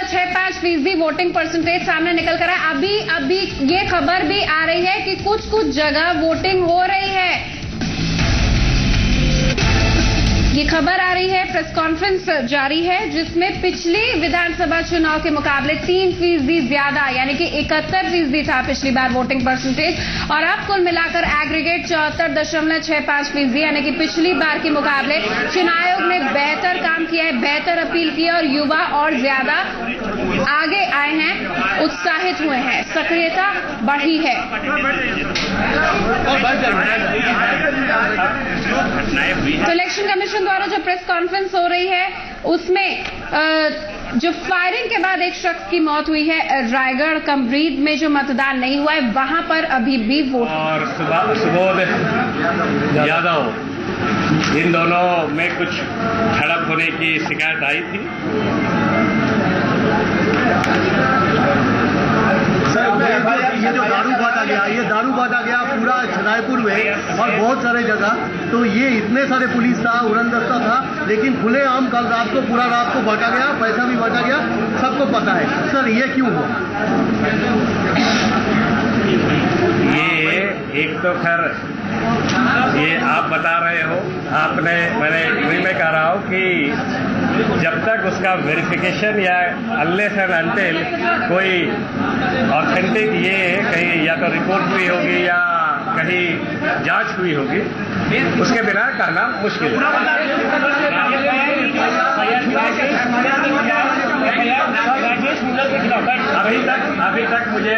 6.5% voting percentage सामने निकल कर आया। अभी ये खबर भी आ रही है कि कुछ जगह वोटिंग हो रही है। ये खबर आ रही है, प्रेस कॉन्फ्रेंस जारी है जिसमें पिछली विधानसभा चुनाव के मुकाबले 3% ज्यादा यानी कि 71% था पिछली बार वोटिंग परसेंटेज, और अब कुल मिलाकर एग्रीगेट 74.65% यानी कि पिछली बार के मुकाबले चुनाव आयोग ने बेहतर काम किया है, बेहतर अपील की है और युवा और ज्यादा आगे आए हैं, उत्साहित हुए हैं, सक्रियता बढ़ी है। तो इलेक्शन कमीशन द्वारा जो प्रेस कॉन्फ्रेंस हो रही है उसमें जो फायरिंग के बाद एक शख्स की मौत हुई है रायगढ़ कमरीद में, जो मतदान नहीं हुआ है वहां पर अभी भी वोट। और सुबोध यादव, इन दोनों में कुछ झड़प होने की शिकायत आई थी। ये जो दारू बांटा गया पूरा छनायपुर में और बहुत सारे जगह, तो ये इतने सारे पुलिस था, उड़नदस्ता था, लेकिन खुलेआम कल रात को पूरा रात को बांटा गया, पैसा भी बांटा गया, सबको पता है। सर ये क्यों हुआ? ये एक तो खैर ये आप बता रहे हो, मैं कह रहा हूँ कि जब तक उसका वेरिफिकेशन या अनलेस एंड अनटिल कोई ऑथेंटिक ये कहीं या तो रिपोर्ट हुई होगी या कहीं जांच हुई होगी, उसके बिना कहना मुश्किल है। अभी तक मुझे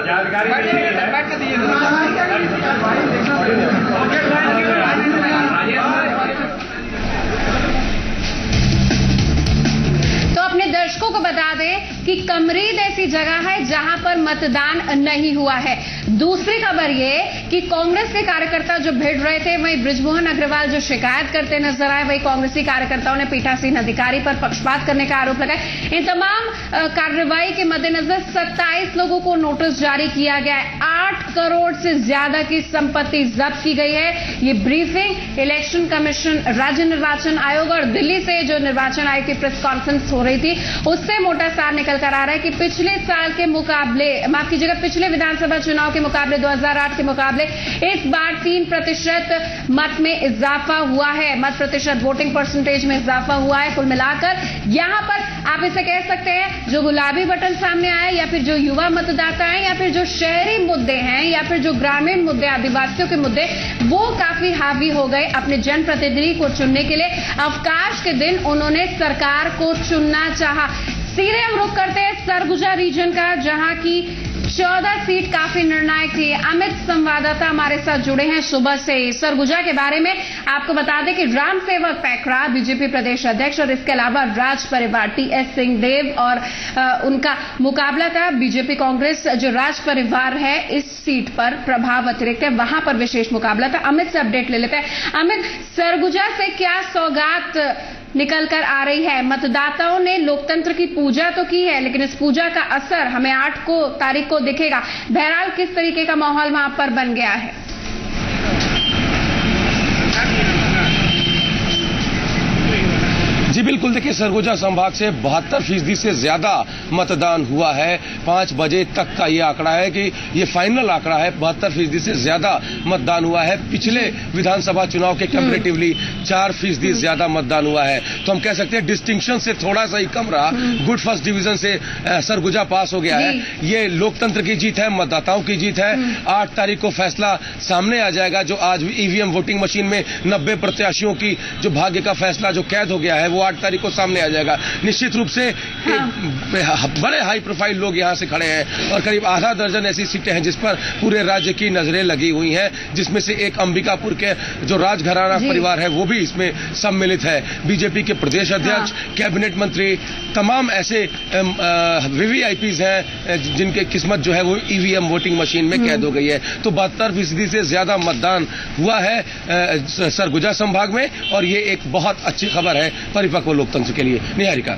जानकारी नहीं है। तो अपने दर्शकों को बता दें कि कमरीद ऐसी जगह है जहां पर मतदान नहीं हुआ है। दूसरी खबर ये कि कांग्रेस के कार्यकर्ता जो भिड़ रहे थे, वहीं बृजमोहन अग्रवाल जो शिकायत करते नजर आए, वहीं कांग्रेसी कार्यकर्ताओं ने पीठासीन अधिकारी पर पक्षपात करने का आरोप लगाया। इन तमाम कार्रवाई के मद्देनजर 27 लोगों को नोटिस जारी किया गया है। 8 करोड़ से ज्यादा की संपत्ति जब्त की गई है। ये ब्रीफिंग इलेक्शन कमीशन, राज्य निर्वाचन आयोग और दिल्ली से जो निर्वाचन आयोग की प्रेस कॉन्फ्रेंस हो रही थी उससे मोटा सार निकल कर आ रहा है कि पिछले साल के मुकाबले, माफ कीजिएगा, पिछले विधानसभा चुनाव के मुकाबले 2008 के मुकाबले इस बार 3% मत में इजाफा हुआ है, मत प्रतिशत वोटिंग परसेंटेज में इजाफा हुआ है। कुल मिलाकर यहां पर आप इसे कह सकते हैं जो गुलाबी बटन सामने आए या फिर जो युवा मतदाता हैं या फिर जो शहरी मुद्दे हैं या फिर जो ग्रामीण मुद्दे, आदिवासियों के मुद्दे, वो काफी हावी हो गए अपने जनप्रतिनिधि को चुनने के लिए। अवकाश के दिन उन्होंने सरकार को चुनना चाहा। सीधे हम रुख करते हैं सरगुजा रीजन का, जहां की 14 सीट काफी निर्णायक थी। अमित संवाददाता हमारे साथ जुड़े हैं सुबह से। सरगुजा के बारे में आपको बता दें कि राम सेवक पैकरा बीजेपी प्रदेश अध्यक्ष और इसके अलावा राज परिवार टीएस सिंहदेव और उनका मुकाबला था। बीजेपी कांग्रेस जो राज परिवार है इस सीट पर प्रभाव अतिरिक्त है, वहां पर विशेष मुकाबला था। अमित से अपडेट ले लेते हैं। अमित, सरगुजा से क्या सौगात निकल कर आ रही है? मतदाताओं ने लोकतंत्र की पूजा तो की है, लेकिन इस पूजा का असर हमें 8 तारीख को दिखेगा। बहरहाल किस तरीके का माहौल वहां पर बन गया है? जी बिल्कुल, देखिए सरगुजा संभाग से 72% से ज्यादा मतदान हुआ है। 5 बजे तक का ये आंकड़ा है कि ये फाइनल आंकड़ा है। 72% से ज्यादा मतदान हुआ है। पिछले विधानसभा चुनाव के कंपैरेटिवली 4% ज्यादा मतदान हुआ है। तो हम कह सकते हैं डिस्टिंक्शन से थोड़ा सा ही कम रहा। गुड फर्स्ट डिवीजन से सरगुजा पास हो गया है। ये लोकतंत्र की जीत है, मतदाताओं की जीत है। 8 तारीख को फैसला सामने आ जाएगा। जो आज ईवीएम वोटिंग मशीन में 90 प्रत्याशियों की जो भाग्य का फैसला जो कैद हो गया है वो 8 तारीख को सामने आ जाएगा। निश्चित रूप से बड़े हाई प्रोफाइल लोग यहां से खड़े हैं और करीब आधा दर्जन ऐसी सीटें हैं जिस पर पूरे राज्य की नजरें लगी हुई हैं, जिसमें से एक अंबिकापुर के जो राजघराना परिवार है वो भी इसमें सम्मिलित है। बीजेपी के प्रदेश अध्यक्ष, कैबिनेट मंत्री, तमाम ऐसे वीवीआईपीज हैं जिनके किस्मत जो है वो ईवीएम वोटिंग मशीन में कैद हो गई है। तो 72% से ज्यादा मतदान हुआ है सरगुजा संभाग में और ये एक बहुत अच्छी खबर है परिपक्व लोकतंत्र के लिए। निहारिका।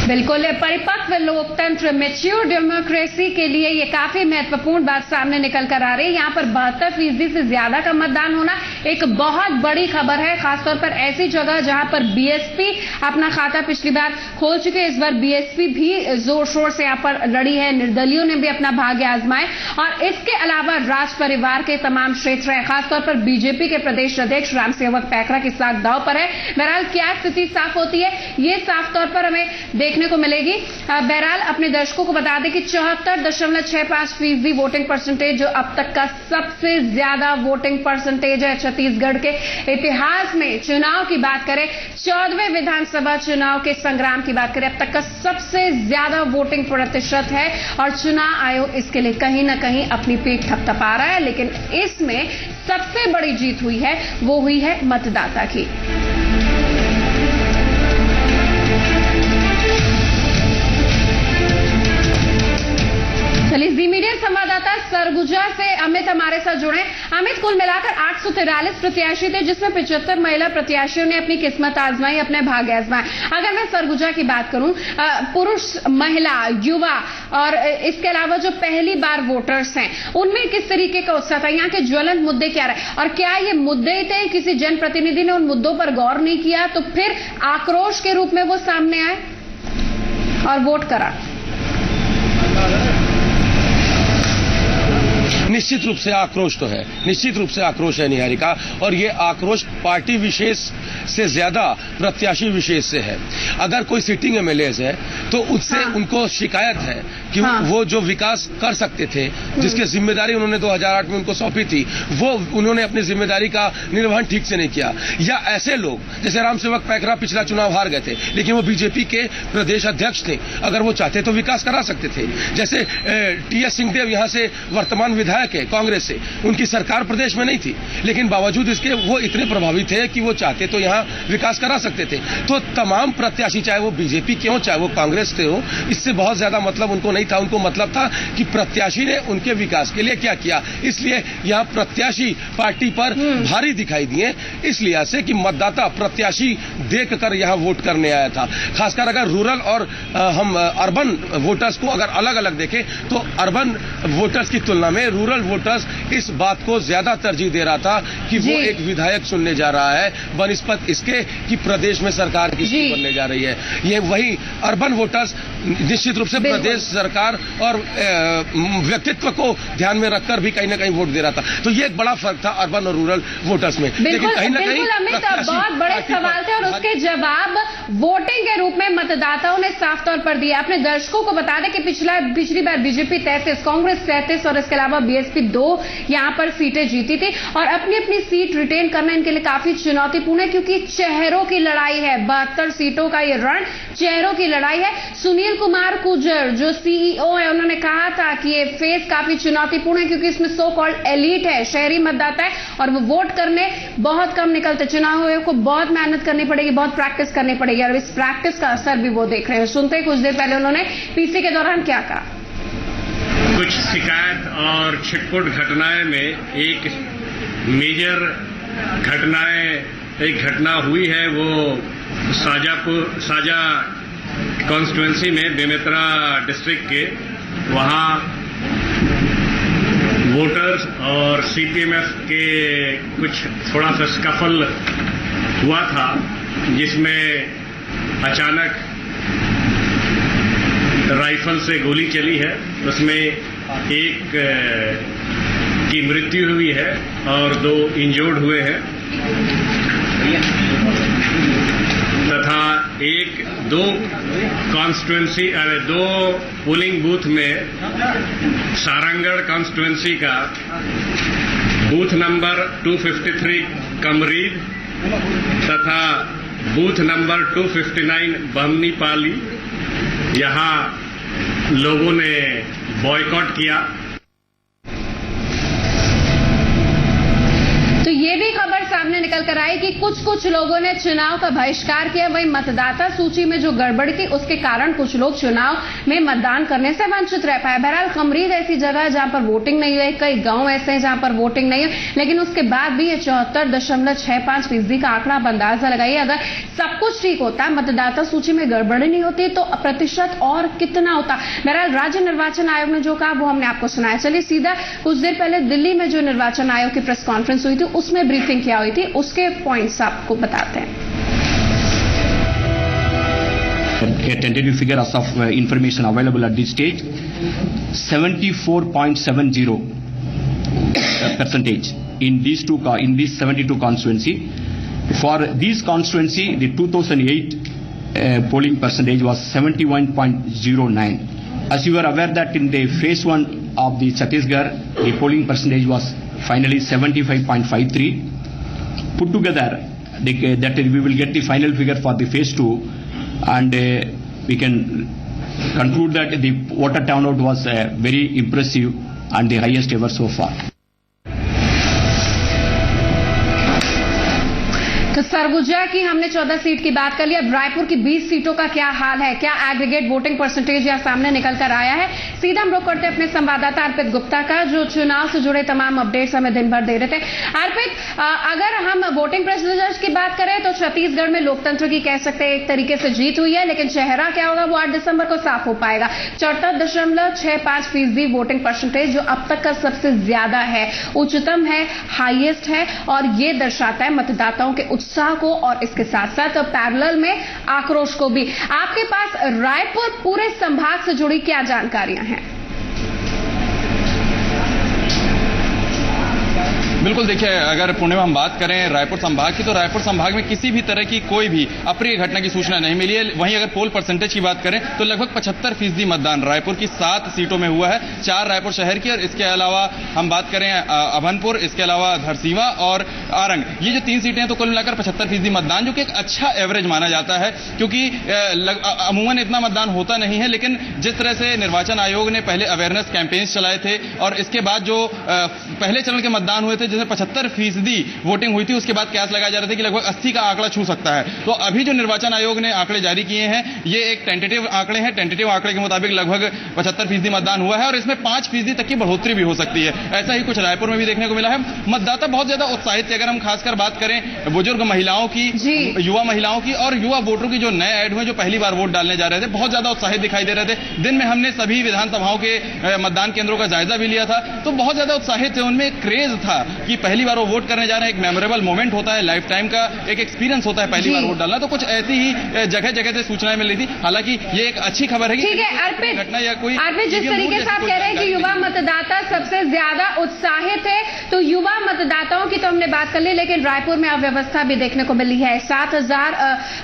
बिल्कुल, परिपक्व लोकतंत्र, मैच्योर डेमोक्रेसी के लिए ये काफी महत्वपूर्ण बात सामने निकल कर आ रही है। यहाँ पर 72% से ज्यादा का मतदान होना एक बहुत बड़ी खबर है, खासतौर पर ऐसी जगह जहां पर बीएसपी अपना खाता पिछली बार खोल चुके। इस बार बीएसपी भी जोर शोर से यहाँ पर लड़ी है, निर्दलियों ने भी अपना भाग्य आजमाए और इसके अलावा राज परिवार के तमाम क्षेत्र है, खासतौर पर बीजेपी के प्रदेश अध्यक्ष रामसेवक पैकरा की साख दांव पर है। बहरहाल क्या स्थिति साफ होती है, ये साफ तौर पर हमें देखने को मिलेगी। बहरहाल अपने दर्शकों को बता दें कि 74.65% वोटिंग परसेंटेज, जो अब तक का सबसे ज्यादा वोटिंग परसेंटेज है छत्तीसगढ़ के इतिहास में। चुनाव की बात करें, 14वें विधानसभा चुनाव के संग्राम की बात करें, अब तक का सबसे ज्यादा वोटिंग प्रतिशत है और चुनाव आयोग इसके लिए कहीं ना कहीं अपनी पीठ थपथपा रहा है। लेकिन इसमें सबसे बड़ी जीत हुई है, वो हुई है मतदाता की। चलिए, जी मीडिया संवाददाता सरगुजा से अमित हमारे साथ जुड़े। अमित, कुल मिलाकर 843 प्रत्याशी थे, जिसमें 75 महिला प्रत्याशियों ने अपनी किस्मत आजमाई, अपने भाग्य आजमाए। अगर मैं सरगुजा की बात करूं, पुरुष, महिला, युवा और इसके अलावा जो पहली बार वोटर्स हैं, उनमें किस तरीके का उत्साह था? यहाँ के ज्वलंत मुद्दे क्या रहे और क्या ये मुद्दे ही थे, किसी जनप्रतिनिधि ने उन मुद्दों पर गौर नहीं किया तो फिर आक्रोश के रूप में वो सामने आए और वोट करा? निश्चित रूप से आक्रोश तो है, निश्चित रूप से आक्रोश है निहारिका, और ये आक्रोश पार्टी विशेष से ज्यादा प्रत्याशी विशेष से है। अगर कोई सिटिंग एमएलए है तो उससे उनको शिकायत है कि वो जो विकास कर सकते थे, जिसकी जिम्मेदारी उन्होंने 2008 में उनको सौंपी थी, वो उन्होंने अपनी जिम्मेदारी का निर्वहन ठीक से नहीं किया। या ऐसे लोग जैसे रामसेवक पैकरा पिछला चुनाव हार गए थे, लेकिन वो बीजेपी के प्रदेश अध्यक्ष थे, अगर वो चाहते तो विकास करा सकते थे। जैसे टीएस सिंहदेव यहाँ से वर्तमान विधायक है कांग्रेस से, उनकी सरकार प्रदेश में नहीं थी, लेकिन बावजूद इसके वो इतने प्रभावी थे कि वो चाहते तो यहाँ विकास करा सकते थे। तो तमाम प्रत्याशी, चाहे वो बीजेपी के हो चाहे वो कांग्रेस के हो, इससे बहुत ज्यादा मतलब उनको नहीं था। उनको मतलब था कि प्रत्याशी ने उनके विकास के लिए क्या किया। इसलिए यहाँ प्रत्याशी पार्टी पर भारी दिखाई दिए, इसलिए से कि मतदाता प्रत्याशी देखकर यहाँ वोट करने आया था। खासकर अगर रूरल और हम अर्बन वोटर्स को अगर अलग अलग देखें तो अर्बन वोटर्स की तुलना में रूरल वोटर्स इस बात को ज्यादा तरजीह दे रहा था कि वो एक विधायक चुनने जा रहा है बनिस्पत इसके कि प्रदेश में सरकार किसकी बनने जा रही है। ये वही अर्बन वोटर्स निश्चित रूप से प्रदेश सरकार और व्यक्तित्व को ध्यान में रखकर भी कहीं ना कहीं वोट दे रहा था। तो ये एक बड़ा फर्क था अर्बन और रूरल वोटर्स में। लेकिन कहीं ना कहीं अमित, बहुत बड़े सवाल थे और उसके जवाब वोटिंग के रूप में मतदाताओं ने साफ तौर पर दिया। अपने दर्शकों को बता दें कि पिछली बार बीजेपी 33, कांग्रेस 33 और इसके अलावा बीएसपी 2 यहाँ पर सीटें जीती थी और अपनी अपनी सीट रिटेन करना इनके लिए काफी चुनौतीपूर्ण है, क्योंकि चेहरों की लड़ाई है। 72 सीटों का ये रण चेहरों की लड़ाई है। सुनील कुमार गुर्जर जो सीईओ है, उन्होंने कहा था कि ये फेज काफी चुनौतीपूर्ण है, क्योंकि इसमें सो कॉल्ड एलीट है, शहरी मतदाता है और वो वोट करने बहुत कम निकलते। चुनाव आयोग को बहुत मेहनत करनी पड़ेगी, बहुत प्रैक्टिस करनी पड़ेगी और इस प्रैक्टिस का असर भी वो देख रहे हैं। सुनते हैं कुछ देर पहले उन्होंने पीसी के दौरान क्या कहा। कुछ शिकायत और छिटपुट घटनाएं में एक मेजर एक घटना हुई है, वो साजा कॉन्स्टिट्यूंसी में बेमेतरा डिस्ट्रिक्ट के, वहां वोटर्स और सीपीएमएफ के कुछ थोड़ा सा स्कफल हुआ था, जिसमें अचानक राइफल से गोली चली है। उसमें एक की मृत्यु हुई है और 2 इंजर्ड हुए हैं तथा 2 पोलिंग बूथ में सारंगढ़ कॉन्स्टिट्यूंसी का बूथ नंबर 253 कमरीद तथा बूथ नंबर 259 बमनीपाली, यहां लोगों ने बॉयकॉट किया। तो ये भी खबर सामने सामने निकल कर आई कि कुछ लोगों ने चुनाव का बहिष्कार किया, वही मतदाता सूची में जो गड़बड़ी थी उसके कारण कुछ लोग चुनाव में मतदान करने से वंचित रह पाए। बहरहाल कमरीद ऐसी जगह है जहां पर वोटिंग नहीं हुई, कई गांव ऐसे हैं जहां पर वोटिंग नहीं है, लेकिन उसके बाद भी ये 74.65% का आंकड़ा आप अंदाजा लगाइए। अगर सब कुछ ठीक होता है, मतदाता सूची में गड़बड़ी नहीं होती, तो प्रतिशत और कितना होता। बहरहाल राज्य निर्वाचन आयोग ने जो कहा वो हमने आपको सुनाया। चलिए सीधा कुछ देर पहले दिल्ली में जो निर्वाचन आयोग की प्रेस कॉन्फ्रेंस हुई थी उसमें ब्रीफिंग क्या हुई थी, उसके पॉइंट्स आपको बताते हैं। A tentative figure as of information available at this stage, 74.70 percentage in these 72 constituency. For these constituency, the 2008 polling percentage was 71.09. As you are aware that in the phase 1 of the Chhattisgarh, the polling percentage was finally 75.53. Put together, that we will get the final figure for the phase 2, and we can conclude that the voter turnout was very impressive and the highest ever so far. तो सरगुजा की हमने 14 seat की बात कर ली, अब रायपुर की 20 सीटों का क्या हाल है, क्या एग्रीगेट वोटिंग परसेंटेज यहां सामने निकल कर आया है। सीधा हम रुक करते हैं अपने संवाददाता अर्पित गुप्ता का, जो चुनाव से जुड़े तमाम अपडेट्स हमें दिन भर दे रहे थे। अर्पित, अगर हम वोटिंग परसेंटेज की बात करें तो छत्तीसगढ़ में लोकतंत्र की कह सकते हैं एक तरीके से जीत हुई है, लेकिन चेहरा क्या होगा वो 8 दिसंबर को साफ हो पाएगा। 74.65% वोटिंग परसेंटेज जो अब तक का सबसे ज्यादा है, उच्चतम है, हाईएस्ट है, और ये दर्शाता है मतदाताओं के उत्साह को और इसके साथ साथ पैरेलल में आक्रोश को भी। आपके पास रायपुर पूरे संभाग से जुड़ी क्या जानकारियां हैं? बिल्कुल, देखिए, अगर पुणे में हम बात करें रायपुर संभाग की, तो रायपुर संभाग में किसी भी तरह की कोई भी अप्रिय घटना की सूचना नहीं मिली है। वहीं अगर पोल परसेंटेज की बात करें तो लगभग 75% मतदान रायपुर की 7 सीटों में हुआ है, 4 रायपुर शहर की, और इसके अलावा हम बात करें अभनपुर, इसके अलावा धरसीवा और आरंग, ये जो 3 सीटें हैं, तो कुल मिलाकर 75% मतदान, जो कि एक अच्छा एवरेज माना जाता है, क्योंकि अमूमन इतना मतदान होता नहीं है। लेकिन जिस तरह से निर्वाचन आयोग ने पहले अवेयरनेस कैंपेन्स चलाए थे और इसके बाद जो पहले चरण के मतदान हुए थे जिसमें 75% वोटिंग हुई थी, उसके बाद कयास लगाया जा रहा था कि लगभग 80 का आंकड़ा छू सकता है। तो अभी जो निर्वाचन आयोग ने आंकड़े जारी किए हैं, ये एक टेंटेटिव आंकड़े हैं। टेंटेटिव आंकड़े के मुताबिक लगभग 75% मतदान हुआ है और इसमें 5% तक की बढ़ोतरी भी हो सकती है। ऐसा ही कुछ रायपुर में भी देखने को मिला है। मतदाता बहुत ज्यादा उत्साहित थे। अगर हम खासकर बात करें बुजुर्ग महिलाओं की, युवा महिलाओं की और युवा वोटरों की जो नए ऐड हुए, जो पहली बार वोट डालने जा रहे थे, बहुत ज्यादा उत्साहित दिखाई दे रहे थे। दिन में हमने सभी विधानसभाओं के मतदान केंद्रों का जायजा भी लिया था, तो बहुत ज्यादा उत्साहित थे। उनमें क्रेज था कि पहली बार वो वोट करने जा रहे हैं। एक मेमोरेबल मोमेंट होता है, लाइफ टाइम का एक एक्सपीरियंस होता है पहली बार वोट डालना। तो कुछ ऐसी ही जगह जगह से सूचनाएं मिल रही थी। हालांकि ये एक अच्छी खबर है कि ठीक है अर्पित, घटना या कोई जिस तरीके से आप कह रहे हैं कि युवा मतदाता सबसे ज्यादा उत्साहित है, तो युवा मतदाताओं की तो हमने बात कर ली, लेकिन रायपुर में अव्यवस्था भी देखने को मिली है। 7000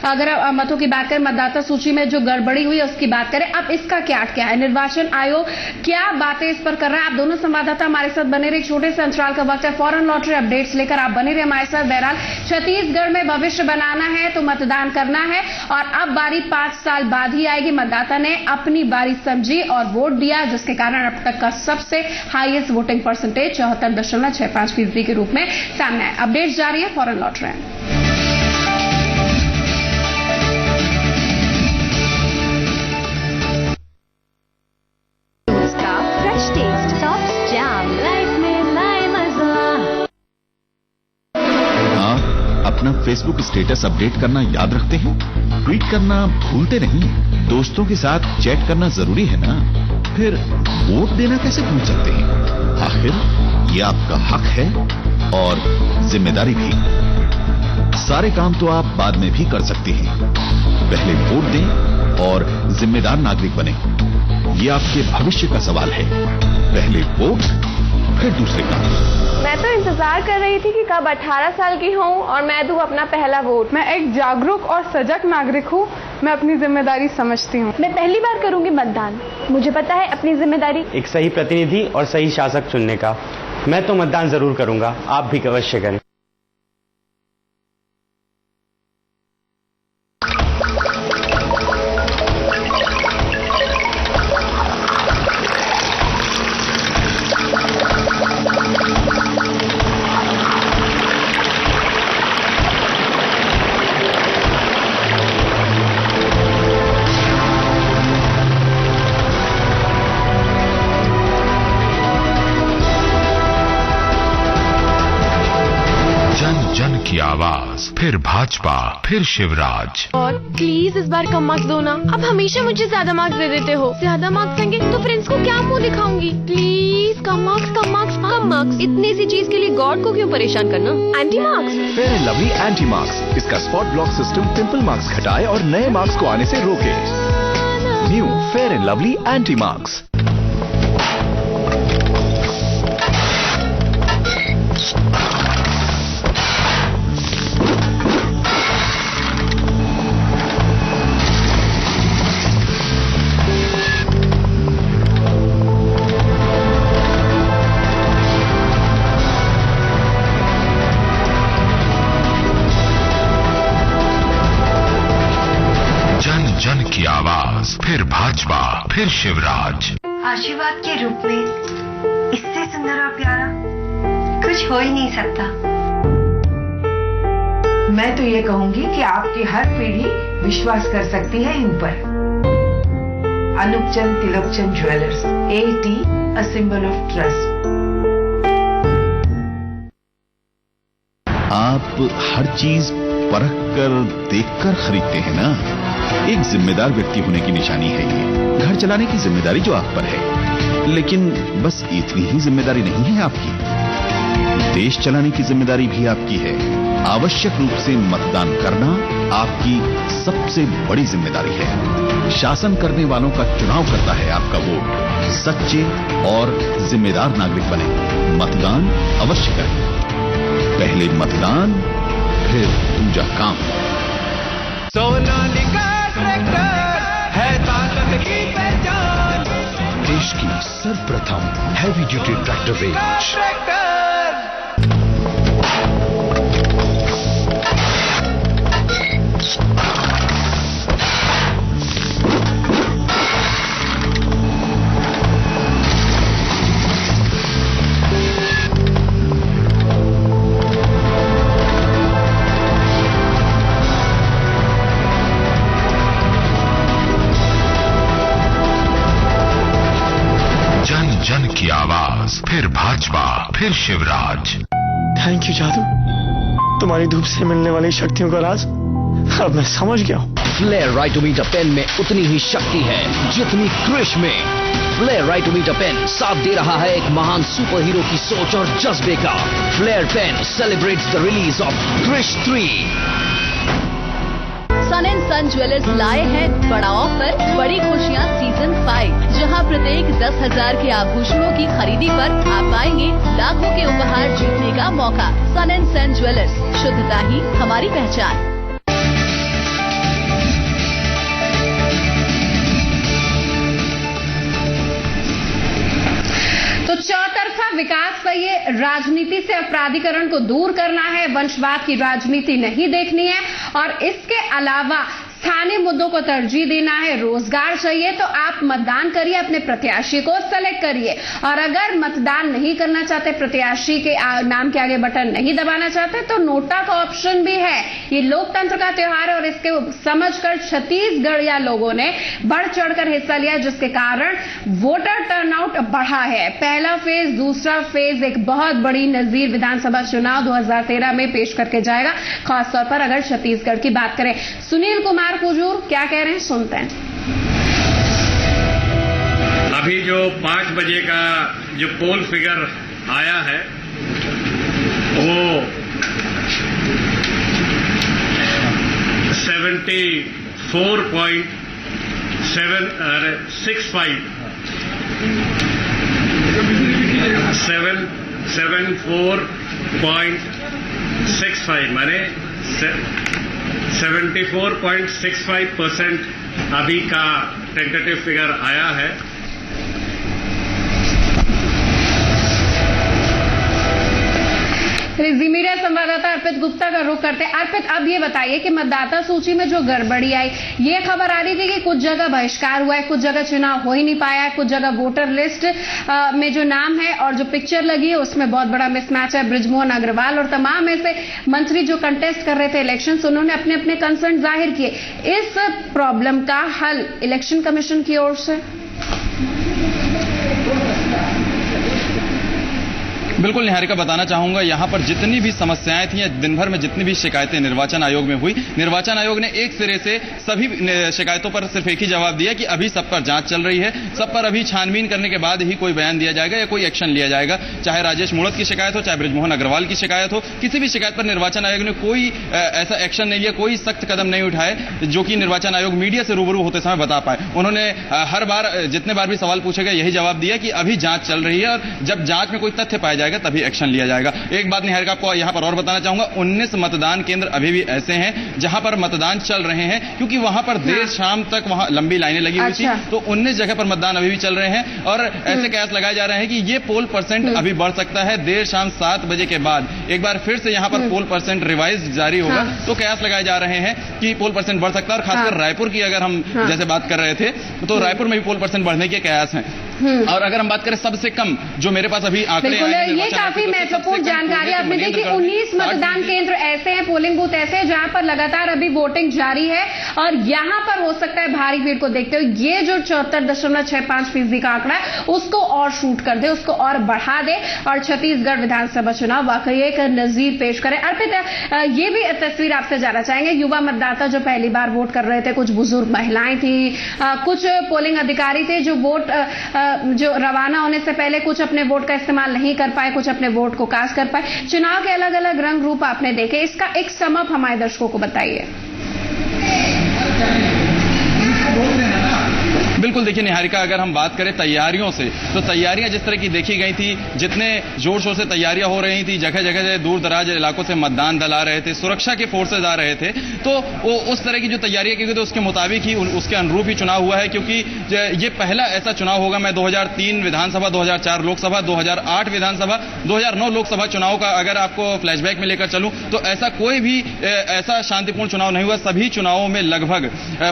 अगर मतों की बात करें, मतदाता सूची में जो गड़बड़ी हुई है उसकी बात करें, अब इसका क्या है? निर्वाचन आयोग क्या बातें इस पर कर रहा है? आप दोनों संवाददाता हमारे साथ बने रहे। छोटे से अंतराल का वक्त है, फौरन लौट रहे अपडेट्स लेकर आप बने रहे हमारे साथ। बहरहाल छत्तीसगढ़ में भविष्य बनाना है तो मतदान करना है, और अब बारी 5 साल बाद ही आएगी। मतदाता ने अपनी बारी समझी और वोट दिया, जिसके कारण अब तक का सबसे हाईएस्ट वोटिंग परसेंटेज 74.65% के रूप में सामने आया। अपडेट्स जारी है, फौरन लौट रहे हैं। अपना फेसबुक स्टेटस अपडेट करना याद रखते हैं? ट्वीट करना भूलते नहीं? दोस्तों के साथ चैट करना जरूरी है ना? फिर वोट देना कैसे भूल सकते हैं? आखिर ये आपका हक है और जिम्मेदारी भी। सारे काम तो आप बाद में भी कर सकते हैं, पहले वोट दें और जिम्मेदार नागरिक बने। ये आपके भविष्य का सवाल है। पहले वोट, फिर दूसरे काम। मैं तो इंतजार कर रही थी कि कब 18 साल की हूँ और मैं दूँ अपना पहला वोट। मैं एक जागरूक और सजग नागरिक हूँ। मैं अपनी जिम्मेदारी समझती हूँ। मैं पहली बार करूंगी मतदान। मुझे पता है अपनी जिम्मेदारी। एक सही प्रतिनिधि और सही शासक चुनने का। मैं तो मतदान जरूर करूंगा, आप भी अवश्य करें। की आवाज, फिर भाजपा, फिर शिवराज। और प्लीज इस बार कम मार्क्स दो ना। अब हमेशा मुझे ज्यादा मार्क्स दे देते हो। ज्यादा मार्क्स देंगे तो फ्रेंड्स को क्या मुंह दिखाऊंगी। Please come marks, come marks, come marks. इतनी सी चीज के लिए गॉड को क्यों परेशान करना। Anti marks. Fair and Lovely anti marks, इसका spot block system pimple marks घटाए और नए मार्क्स को आने से रोके। New Fair and Lovely anti marks. जन जन की आवाज, फिर भाजपा, फिर शिवराज। आशीर्वाद के रूप में इससे सुंदर और प्यारा कुछ हो ही नहीं सकता। मैं तो ये कहूंगी कि आपकी हर पीढ़ी विश्वास कर सकती है इन पर। अनूपचंद Tilakchand jewellers, AT, a symbol of trust। आप हर चीज परख कर, देख कर खरीदते हैं ना। एक जिम्मेदार व्यक्ति होने की निशानी है ये। घर चलाने की जिम्मेदारी जो आप पर है, लेकिन बस इतनी ही जिम्मेदारी नहीं है आपकी। देश चलाने की जिम्मेदारी भी आपकी है। आवश्यक रूप से मतदान करना आपकी सबसे बड़ी जिम्मेदारी है। शासन करने वालों का चुनाव करता है आपका वोट। सच्चे और जिम्मेदार नागरिक बने, मतदान अवश्य करें। पहले मतदान, फिर दूजा काम। सोनालिका ट्रैक्टर है ताकत की पहचान। देश की सर्वप्रथम हैवी ड्यूटी ट्रैक्टर रेंज। जन जन की आवाज, फिर भाजपा, फिर शिवराज। थैंक यू जादू, तुम्हारी धूप से मिलने वाली शक्तियों का राज अब मैं समझ गया हूँ। फ्लेयर राइटोमीटर पेन में उतनी ही शक्ति है जितनी क्रिश में। फ्लेयर राइटोमीटर पेन साथ दे रहा है एक महान सुपर हीरो की सोच और जज्बे का। Flair pen celebrates the release of Krrish 3। Son and son jewellers लाए हैं बड़ा ऑफर, बड़ी खुशियाँ सीजन 5, जहां प्रत्येक 10,000 के आभूषणों की खरीदी पर आप पाएंगे लाखों के उपहार जीतने का मौका। सन एंड सन ज्वेलर्स, शुद्धता ही हमारी पहचान। तो चौतरफा विकास चाहिए, राजनीति से अपराधीकरण को दूर करना है, वंशवाद की राजनीति नहीं देखनी है और इसके अलावा स्थानीय मुद्दों को तरजीह देना है, रोजगार चाहिए तो आप मतदान करिए, अपने प्रत्याशी को सेलेक्ट करिए। और अगर मतदान नहीं करना चाहते, प्रत्याशी के नाम के आगे बटन नहीं दबाना चाहते, तो नोटा का ऑप्शन भी है। ये लोकतंत्र का त्योहार है और इसके समझकर छत्तीसगढ़ या लोगों ने बढ़ चढ़कर हिस्सा लिया, जिसके कारण वोटर टर्नआउट बढ़ा है। पहला फेज, दूसरा फेज एक बहुत बड़ी नजीर विधानसभा चुनाव 2013 में पेश करके जाएगा, खासतौर पर अगर छत्तीसगढ़ की बात करें। सुनील कुमार कुजूर क्या कह रहे हैं, सुनते हैं। अभी जो 5 बजे का जो पोल फिगर आया है वो 74.65 माने 74.65% अभी का टेंटेटिव फिगर आया है। जी मीडिया संवाददाता अर्पित गुप्ता का रुख करते हैं। अर्पित, अब ये बताइए कि मतदाता सूची में जो गड़बड़ी आई, ये खबर आ रही थी कि कुछ जगह बहिष्कार हुआ है, कुछ जगह चुनाव हो ही नहीं पाया है, कुछ जगह वोटर लिस्ट में जो नाम है और जो पिक्चर लगी है उसमें बहुत बड़ा मिसमैच है। बृजमोहन अग्रवाल और तमाम ऐसे मंत्री जो कंटेस्ट कर रहे थे इलेक्शन, उन्होंने अपने अपने कंसर्न जाहिर किए। इस प्रॉब्लम का हल इलेक्शन कमीशन की ओर से बिल्कुल निहारिका, बताना चाहूंगा यहाँ पर जितनी भी समस्याएं थी या दिन भर में जितनी भी शिकायतें निर्वाचन आयोग में हुई, निर्वाचन आयोग ने एक सिरे से सभी शिकायतों पर सिर्फ एक ही जवाब दिया कि अभी सब पर जांच चल रही है, सब पर अभी छानबीन करने के बाद ही कोई बयान दिया जाएगा या कोई एक्शन लिया जाएगा। चाहे राजेश मूणत की शिकायत हो, चाहे बृजमोहन अग्रवाल की शिकायत हो, किसी भी शिकायत पर निर्वाचन आयोग ने कोई ऐसा एक्शन नहीं लिया, कोई सख्त कदम नहीं उठाए जो कि निर्वाचन आयोग मीडिया से रूबरू होते समय बता पाए। उन्होंने हर बार जितने बार भी सवाल पूछे गए यही जवाब दिया कि अभी जांच चल रही है और जब जांच में कोई तथ्य पाया जाएगा तभी एक्शन लिया जाएगा। एक बात निहारिका आपको यहां पर और बताना चाहूंगा, 19 मतदान केंद्र अभी भी ऐसे हैं जहां पर मतदान चल रहे हैं, क्योंकि वहां पर देर शाम तक वहां लंबी लाइनें लगी हुई थी, तो 19 जगह पर मतदान अभी भी चल रहे हैं और ऐसे कयास लगाए जा रहे हैं कि ये पोल परसेंट अभी बढ़ सकता है। देर शाम 7 बजे के बाद एक बार फिर से यहां पर पोल परसेंट रिवाइज जारी होगा, तो कयास लगाए जा रहे हैं कि पोल परसेंट बढ़ सकता है। और खासकर रायपुर की अगर हम जैसे बात कर रहे थे तो रायपुर में भी पोल परसेंट बढ़ने के कयास हैं। और अगर हम बात करें सबसे कम, जो मेरे पास अभी आंकड़े आए हैं, ये काफी महत्वपूर्ण जानकारी आपने दी कि 19 मतदान केंद्र ऐसे हैं, पोलिंग बूथ ऐसे हैं जहां पर लगातार अभी वोटिंग जारी है और यहां पर हो सकता है भारी भीड़ को देखते हुए ये जो 74.65% का आंकड़ा है उसको और शूट कर दे, उसको और बढ़ा दे और छत्तीसगढ़ विधानसभा चुनाव वाकई एक नजीर पेश करे। अर्पित, ये भी तस्वीर आपसे जानना चाहेंगे, युवा मतदाता जो पहली बार वोट कर रहे थे, कुछ बुजुर्ग महिलाएं थी, कुछ पोलिंग अधिकारी थे जो वोट जो रवाना होने से पहले कुछ अपने वोट का इस्तेमाल नहीं कर पाए, कुछ अपने वोट को कास्ट कर पाए। चुनाव के अलग अलग रंग रूप आपने देखे, इसका एक सम अप हमारे दर्शकों को बताइए। बिल्कुल, देखिए निहारिका, अगर हम बात करें तैयारियों से, तो तैयारियां जिस तरह की देखी गई थी, जितने जोर शोर से तैयारियां हो रही थी, जगह जगह से दूर दराज इलाकों से मतदान दल आ रहे थे, सुरक्षा के फोर्सेज आ रहे थे, तो वो उस तरह की जो तैयारियां की गई थी उसके मुताबिक ही उसके अनुरूप ही चुनाव हुआ है। क्योंकि ये पहला ऐसा चुनाव होगा, मैं 2003 विधानसभा, 2004 लोकसभा, 2008 विधानसभा, 2009 लोकसभा चुनाव का अगर आपको फ्लैशबैक में लेकर चलूं तो ऐसा कोई भी ऐसा शांतिपूर्ण चुनाव नहीं हुआ। सभी चुनावों में लगभग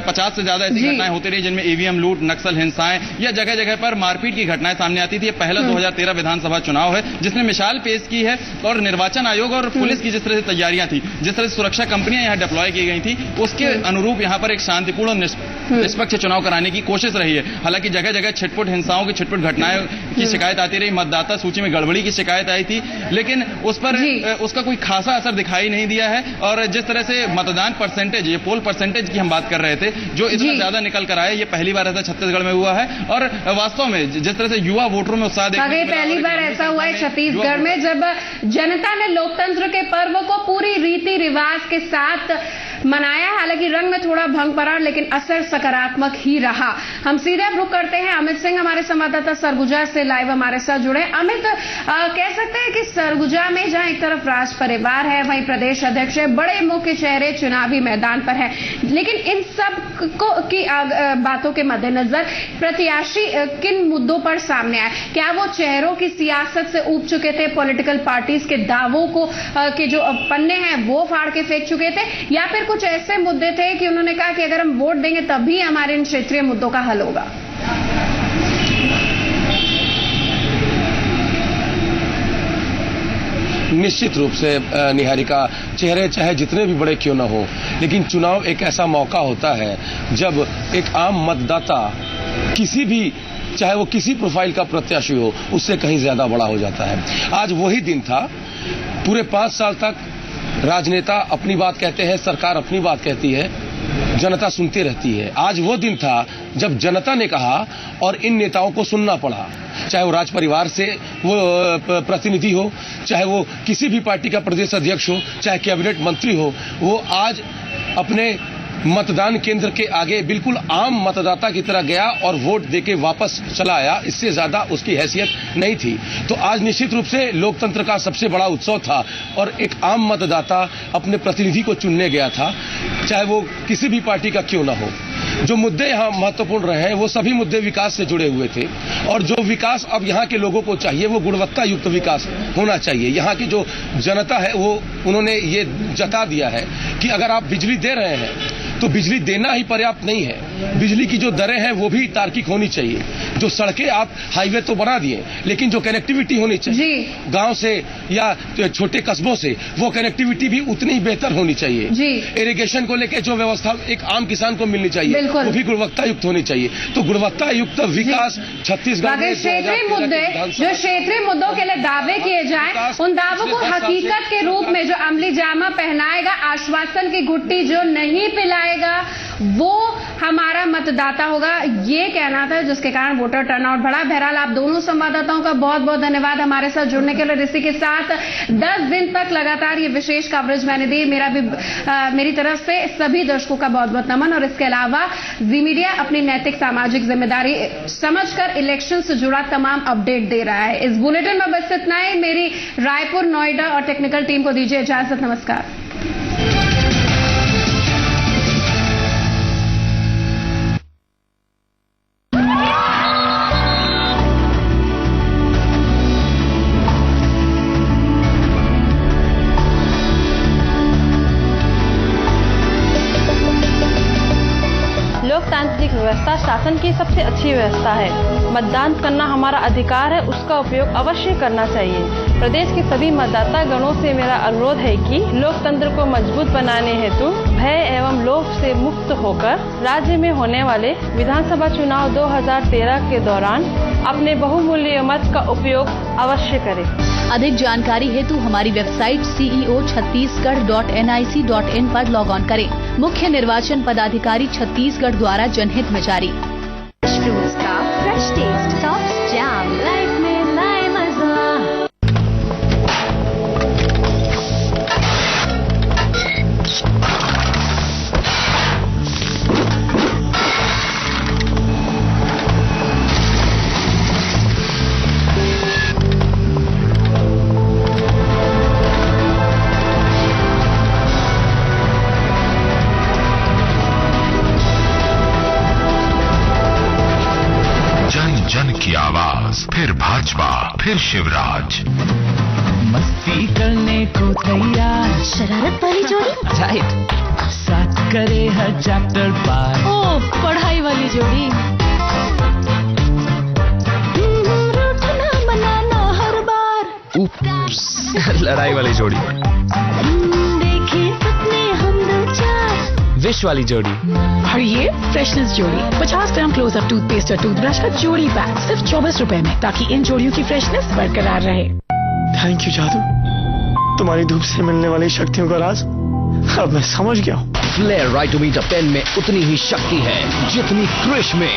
50 से ज्यादा ऐसी घटनाएं होती रही जिनमें ईवीएम लूट, नक्सल हिंसाएं या जगह जगह पर मारपीट की घटनाएं सामने आती थी। ये पहला 2013 विधानसभा चुनाव है जिसने मिसाल पेश की है और निर्वाचन आयोग और पुलिस की जिस तरह से तैयारियां थी, जिस तरह से सुरक्षा कंपनियां यहां डिप्लॉय की गई थी, उसके अनुरूप यहां पर एक शांतिपूर्ण और निष्पक्ष चुनाव कराने की कोशिश रही है। हालांकि जगह जगह छिटपुट हिंसाओं की, छिटपुट घटनाएं की शिकायत आती रही, मतदाता सूची में गड़बड़ी की शिकायत आई थी, लेकिन उस पर उसका कोई खासा असर दिखाई नहीं दिया है। और जिस तरह से मतदान परसेंटेज, ये पोल परसेंटेज की हम बात कर रहे थे, जो इतना ज्यादा निकल कर आए, ये पहली बार ऐसा छत्तीसगढ़ में हुआ है। और वास्तव में जिस तरह से युवा वोटरों में उत्साह देखने को मिला, पहली बार ऐसा हुआ है छत्तीसगढ़ में जब जनता ने लोकतंत्र के पर्व को पूरी रीति रिवाज के साथ मनाया। हालांकि रंग में थोड़ा भंग पड़ा लेकिन असर सकारात्मक ही रहा। हम सीधे रुक करते हैं, अमित सिंह हमारे संवाददाता सरगुजा से लाइव हमारे साथ जुड़े। अमित, कह सकते हैं कि सरगुजा में जहां एक तरफ राज परिवार है, वहीं प्रदेश अध्यक्ष है, बड़े मुख्य चेहरे चुनावी मैदान पर है, लेकिन इन सब की बातों के मद्देनजर प्रत्याशी किन मुद्दों पर सामने आए? क्या वो चेहरों की सियासत से ऊब चुके थे, पॉलिटिकल पार्टीज के दावों को के जो पन्ने हैं वो फाड़ के फेंक चुके थे, या फिर कुछ ऐसे मुद्दे थे कि उन्होंने कहा कि अगर हम वोट देंगे तभी हमारे इन क्षेत्रीय मुद्दों का हल होगा? निश्चित रूप से निहारिका, चेहरे चाहे जितने भी बड़े क्यों न हो, लेकिन चुनाव एक ऐसा मौका होता है जब एक आम मतदाता किसी भी, चाहे वो किसी प्रोफाइल का प्रत्याशी हो, उससे कहीं ज्यादा बड़ा हो जाता है। आज वही दिन था। पूरे 5 साल तक राजनेता अपनी बात कहते हैं, सरकार अपनी बात कहती है, जनता सुनती रहती है। आज वो दिन था जब जनता ने कहा और इन नेताओं को सुनना पड़ा, चाहे वो राज परिवार से वो प्रतिनिधि हो, चाहे वो किसी भी पार्टी का प्रदेश अध्यक्ष हो, चाहे कैबिनेट मंत्री हो, वो आज अपने मतदान केंद्र के आगे बिल्कुल आम मतदाता की तरह गया और वोट देके वापस चला आया। इससे ज्यादा उसकी हैसियत नहीं थी। तो आज निश्चित रूप से लोकतंत्र का सबसे बड़ा उत्सव था और एक आम मतदाता अपने प्रतिनिधि को चुनने गया था, चाहे वो किसी भी पार्टी का क्यों ना हो। जो मुद्दे यहाँ महत्वपूर्ण रहे हैं वो सभी मुद्दे विकास से जुड़े हुए थे और जो विकास अब यहाँ के लोगों को चाहिए वो गुणवत्ता युक्त विकास होना चाहिए। यहाँ की जो जनता है वो उन्होंने ये जता दिया है कि अगर आप बिजली दे रहे हैं तो बिजली देना ही पर्याप्त नहीं है, बिजली की जो दरें हैं वो भी तार्किक होनी चाहिए। जो सड़कें आप हाईवे तो बना दिए, लेकिन जो कनेक्टिविटी होनी चाहिए गांव से या छोटे कस्बों से, वो कनेक्टिविटी भी उतनी बेहतर होनी चाहिए। इरिगेशन को लेकर जो व्यवस्था एक आम किसान को मिलनी चाहिए वो भी गुणवत्ता युक्त होनी चाहिए। तो गुणवत्ता युक्त विकास छत्तीसगढ़ में क्षेत्रीय मुद्दे, जो क्षेत्रीय मुद्दों के लिए दावे किए जाए, उन दावों को हकीकत के रूप में जो अमली जामा पहनाएगा, आश्वासन की घुट्टी जो नहीं पिलाएगा, वो हमारा मतदाता होगा, ये कहना था, जिसके कारण वोटर टर्नआउट बढ़ा। बहरहाल आप दोनों संवाददाताओं का बहुत बहुत धन्यवाद हमारे साथ जुड़ने के लिए। इसी के साथ 10 दिन तक लगातार ये विशेष कवरेज मैंने दी। मेरी तरफ से सभी दर्शकों का बहुत बहुत नमन। और इसके अलावा जी मीडिया अपनी नैतिक सामाजिक जिम्मेदारी समझकर इलेक्शन से जुड़ा तमाम अपडेट दे रहा है। इस बुलेटिन में बस इतना ही। मेरी रायपुर, नोएडा और टेक्निकल टीम को दीजिए इजाजत। नमस्कार। लोकतांत्रिक व्यवस्था शासन की सबसे अच्छी व्यवस्था है। मतदान करना हमारा अधिकार है, उसका उपयोग अवश्य करना चाहिए। प्रदेश के सभी मतदाता गणों से मेरा अनुरोध है कि लोकतंत्र को मजबूत बनाने हेतु भय एवं लोभ से मुक्त होकर राज्य में होने वाले विधानसभा चुनाव 2013 के दौरान अपने बहुमूल्य मत का उपयोग अवश्य करें। अधिक जानकारी हेतु हमारी वेबसाइट ceo.chhattisgarh.nic.in पर लॉग ऑन करें। मुख्य निर्वाचन पदाधिकारी छत्तीसगढ़ द्वारा जनहित में जारी। फ्रूट्स का fresh taste, soft jam, life में लाए मजा। जन की आवाज, फिर भाजपा, फिर शिवराज। मस्ती करने को तैयार, शरारत वाली जोड़ी, राइट, साथ करे हर चैप्टर पार। ओ पढ़ाई वाली जोड़ी, रूठना मनाना हर बार। उप्स, लड़ाई वाली जोड़ी। देखे सपने हम दो चार। विश वाली जोड़ी। और ये फ्रेशनेस जोड़ी, 50 ग्राम क्लोजअप टूथपेस्ट और टूथब्रश का जोड़ी पैक सिर्फ 24 रुपए में, ताकि इन जोड़ियों की फ्रेशनेस बरकरार रहे। थैंक यू जादू, तुम्हारी धूप से मिलने वाली शक्तियों का राज अब मैं समझ गया हूँ। फ्लेयर राइटोमीटर पेन में उतनी ही शक्ति है जितनी क्रिश में।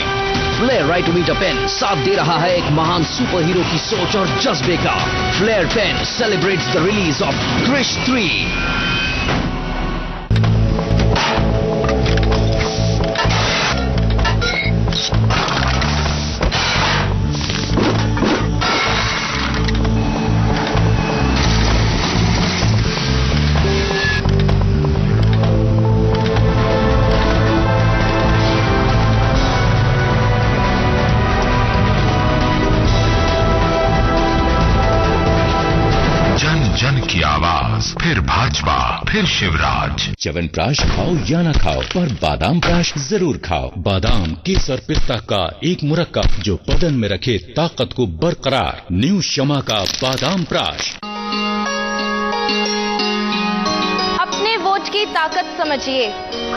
फ्लेयर राइटोमीटर पेन साथ दे रहा है एक महान सुपर हीरो की सोच और जज्बे का। Flair pen celebrates the release of Krrish 3। जन की आवाज, फिर भाजपा, फिर शिवराज। च्यवनप्राश खाओ या ना खाओ, पर बादाम प्राश जरूर खाओ। बादाम, केसर, पिस्ता का एक मुरक्कब जो बदन में रखे ताकत को बरकरार। न्यू शमा का बादाम प्राश। अपने वोट की ताकत समझिए।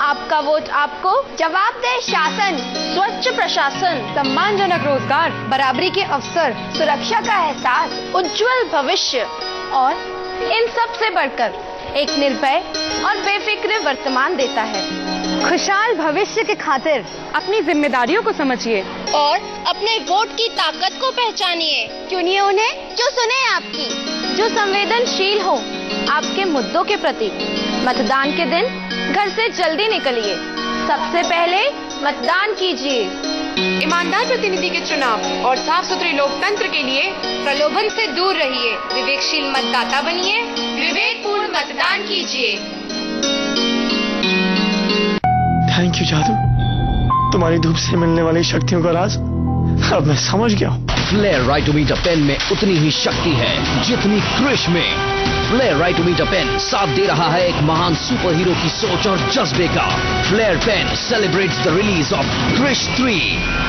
आपका वोट आपको जवाबदेह शासन, स्वच्छ प्रशासन, सम्मानजनक रोजगार, बराबरी के अवसर, सुरक्षा का एहसास, उज्जवल भविष्य और इन सब से बढ़कर एक निर्भय और बेफिक्र वर्तमान देता है। खुशहाल भविष्य के खातिर अपनी जिम्मेदारियों को समझिए और अपने वोट की ताकत को पहचानिए। चुनिए उन्हें जो सुने आपकी, जो संवेदनशील हो आपके मुद्दों के प्रति। मतदान के दिन घर से जल्दी निकलिए। सबसे पहले मतदान कीजिए। ईमानदार प्रतिनिधि के चुनाव और साफ सुथरे लोकतंत्र के लिए प्रलोभन से दूर रहिए। विवेकशील मतदाता बनिए। विवेकपूर्ण मतदान कीजिए। थैंक यू जादू, तुम्हारी धूप से मिलने वाली शक्तियों का राज अब मैं समझ गया हूँ। फ्लेयर राइटोमीटर पेन में उतनी ही शक्ति है जितनी क्रिश में। फ्लेयर राइटोमीटर पेन साथ दे रहा है एक महान सुपर हीरो की सोच और जज्बे का। Flair pen celebrates the release of Krrish 3।